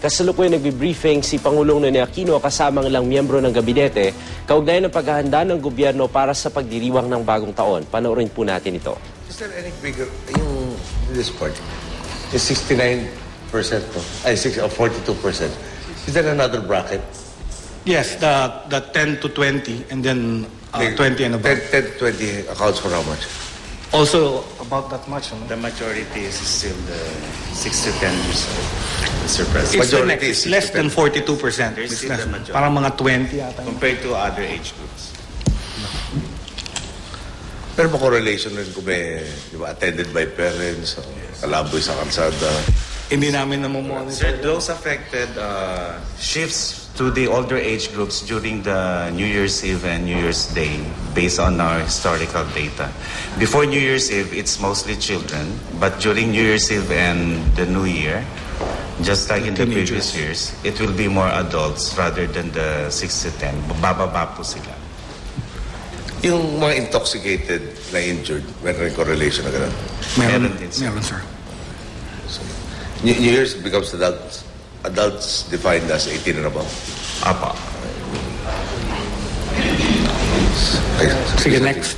Kasalukuyan nagbibriefing si Pangulong Ninoy Aquino kasama ng ilang miyembro ng gabinete kaugnay ng paghahanda ng gobyerno para sa pagdiriwang ng bagong taon. Panoorin po natin ito. Is there any bigger, yung this part, is 69%, no? Ay, 42%. Is there another bracket? Yes, the 10 to 20 and then 20 and above. 10 to 20 accounts for how much? Also about that much. The majority is still the 6 to 10 years old, Mr. President. Majority It's less than 42%. There's still the majority. Parang mga 20 yata. Compared to other age groups. Pero ba correlation rin kung may, di ba, attended by parents, kalaboy sa kalsada? Hindi namin namomonitor. Sir, those affected shifts to the older age groups during the New Year's Eve and New Year's Day based on our historical data. Before New Year's Eve, it's mostly children, but during New Year's Eve and the New Year, just like in the previous years, it will be more adults rather than the 6 to 10. Bababa po sila. Yung mga intoxicated na injured, meron rin correlation na gano'n? Meron din, sir. Meron, sir. So, New Year's becomes adults. Adults defined as 18 and above. Apa. Sige, next.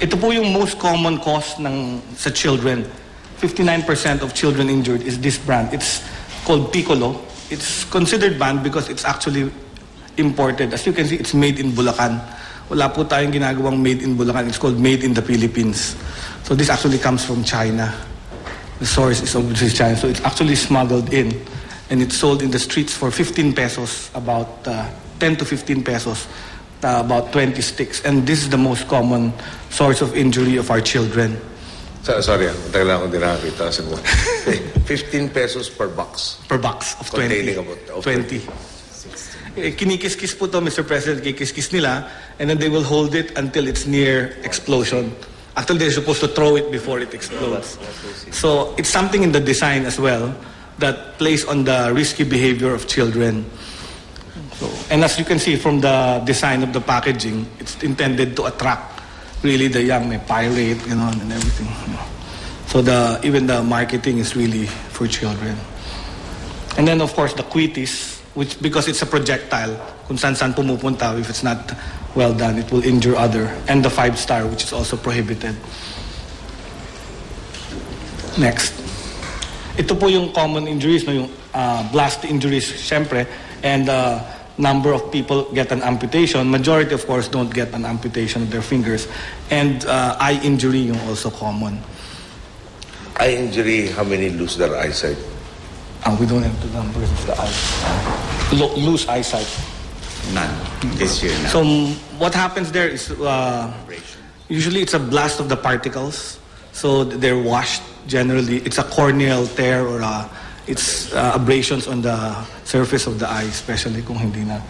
Ito po yung most common cause sa children. 59% of children injured is this brand. It's called Piccolo. It's considered banned because it's actually imported. As you can see, it's made in Bulacan. Wala po tayong ginagawang made in Bulacan. It's called made in the Philippines. So this actually comes from China. The source is obviously China. So it's actually smuggled in. And it's sold in the streets for 15 pesos, about 10 to 15 pesos, about 20 sticks. And this is the most common source of injury of our children. Sorry, tagal lang akong di nakakita. 15 pesos per box. Per box of 20. Containing about 20. Kinikis-kis po to, Mr. President. Kikis-kis nila. And then they will hold it until it's near explosion. Actually, they're supposed to throw it before it explodes. So it's something in the design as well that plays on the risky behavior of children. So, and as you can see from the design of the packaging, it's intended to attract really the young, may pirate, and everything. So even the marketing is really for children. And then of course the quitis, which because it's a projectile, kung saan pumupunta, if it's not well done, it will injure other. And the 5-star, which is also prohibited. Next. Ito po yung common injuries, yung blast injuries, syempre, and number of people get an amputation. Majority, of course, don't get an amputation of their fingers. And eye injury yung also common. Eye injury, how many lose their eyesight? We don't have the numbers of the eyes. Lose eyesight. None. This year, none. So what happens there is usually it's a blast of the particles. So they're washed. Generally, it's a corneal tear or it's abrasions on the surface of the eye, especially kung hindi na.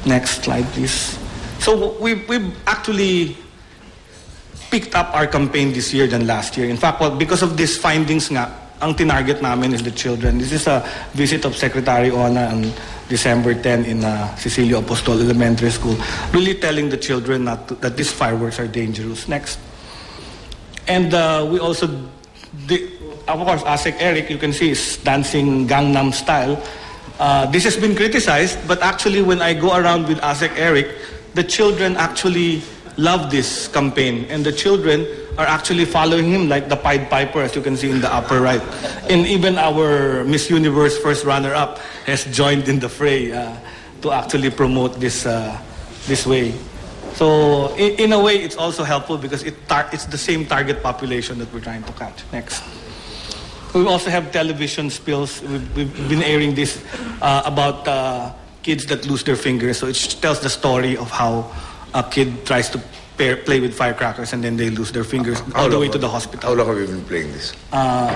Next slide, please. So we've actually picked up our campaign this year than last year. In fact, because of these findings nga, ang tinarget namin is the children. This is a visit of Secretary Ona on December 10 in Cecilio Apostol Elementary School, really telling the children that these fireworks are dangerous. Next. And we also, of course, Asek Eric, you can see, is dancing Gangnam Style. This has been criticized, but actually when I go around with Asek Eric, the children actually love this campaign. And the children are actually following him like the Pied Piper, as you can see in the upper right. And even our Miss Universe first runner-up has joined in the fray to actually promote this way. So in a way, it's also helpful because it's the same target population that we're trying to catch. Next. We also have television spills. We've been airing this about kids that lose their fingers. So it tells the story of how a kid tries to play with firecrackers and then they lose their fingers all the way to the hospital. How long have you been playing this?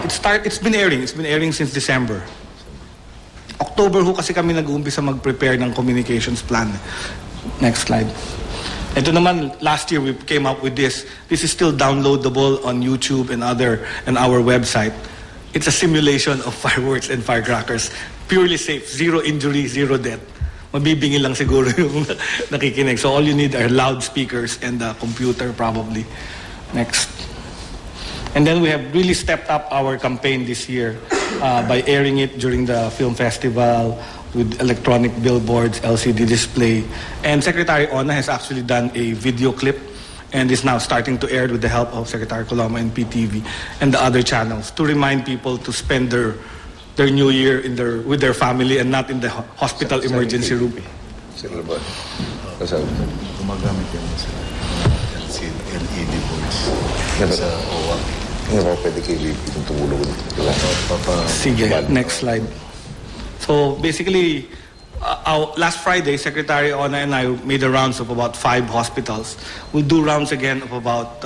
It's been airing. It's been airing since December. October ho kasi kami nag-uumpisa mag-prepare ng communications plan. Next slide. Ito naman, last year we came up with this. This is still downloadable on YouTube and our website. It's a simulation of fireworks and firecrackers. Purely safe. Zero injury, zero death. Mabibingil lang siguro yung nakikinig. So all you need are loudspeakers and a computer probably. Next. And then we have really stepped up our campaign this year. by airing it during the film festival with electronic billboards, LCD display. And Secretary Ona has actually done a video clip and is now starting to air with the help of Secretary Coloma and PTV and the other channels to remind people to spend their New Year with their family and not in the hospital emergency room. Sila ba? Kasama. Gumagamit yan sa LED boards sa OWA. Hindi mo pwede kay VP kung tumulong dito. Sige, next slide. So basically, last Friday, Secretary Ona and I made the rounds of about 5 hospitals. We'll do rounds again of about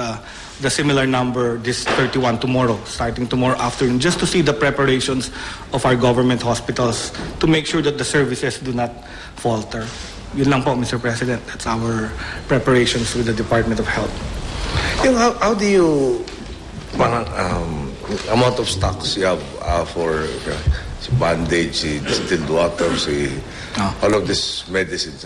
the similar number, this 31 tomorrow, starting tomorrow afternoon, just to see the preparations of our government hospitals to make sure that the services do not falter. Yun lang po, Mr. President. That's our preparations with the Department of Health. How do you, amount of stocks you have for bandage, distilled water, all of these medicines?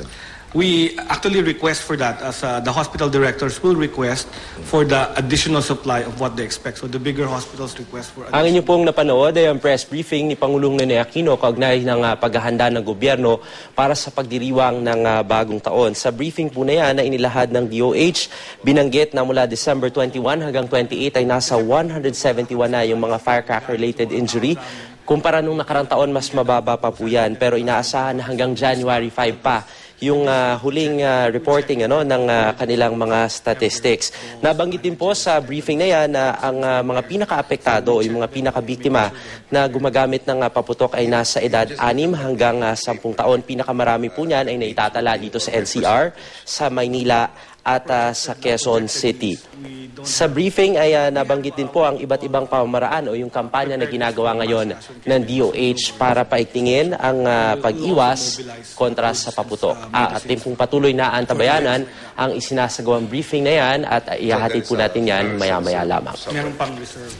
We actually request for that as the hospital directors will request for the additional supply of what they expect. So the bigger hospitals request for Ang inyo pong napanood ay ang press briefing ni Pangulong Ninoy Aquino kaugnay ng paghahanda ng gobyerno para sa pagdiriwang ng bagong taon. Sa briefing po na yan na inilahad ng DOH, binanggit na mula December 21 hanggang 28 ay nasa 171 na yung mga firecracker-related injury. Kumpara nung nakarang taon, mas mababa pa po yan. Pero inaasahan na hanggang January 5 pa yung huling reporting ng kanilang mga statistics. Nabanggit din po sa briefing na yan na ang mga pinaka-apektado o yung mga pinaka-biktima na gumagamit ng paputok ay nasa edad 6 hanggang 10 taon. Pinakamarami po niyan ay naitatala dito sa NCR, sa Maynila at sa Quezon City. Sa briefing ay nabanggit din po ang iba't ibang pamamaraan o yung kampanya na ginagawa ngayon ng DOH para paigtingin ang pag-iwas kontra sa paputok. At din pong patuloy na antabayanan ang isinasagawang briefing na yan at ihahatid po natin yan maya-maya lamang. Meron pang reserve.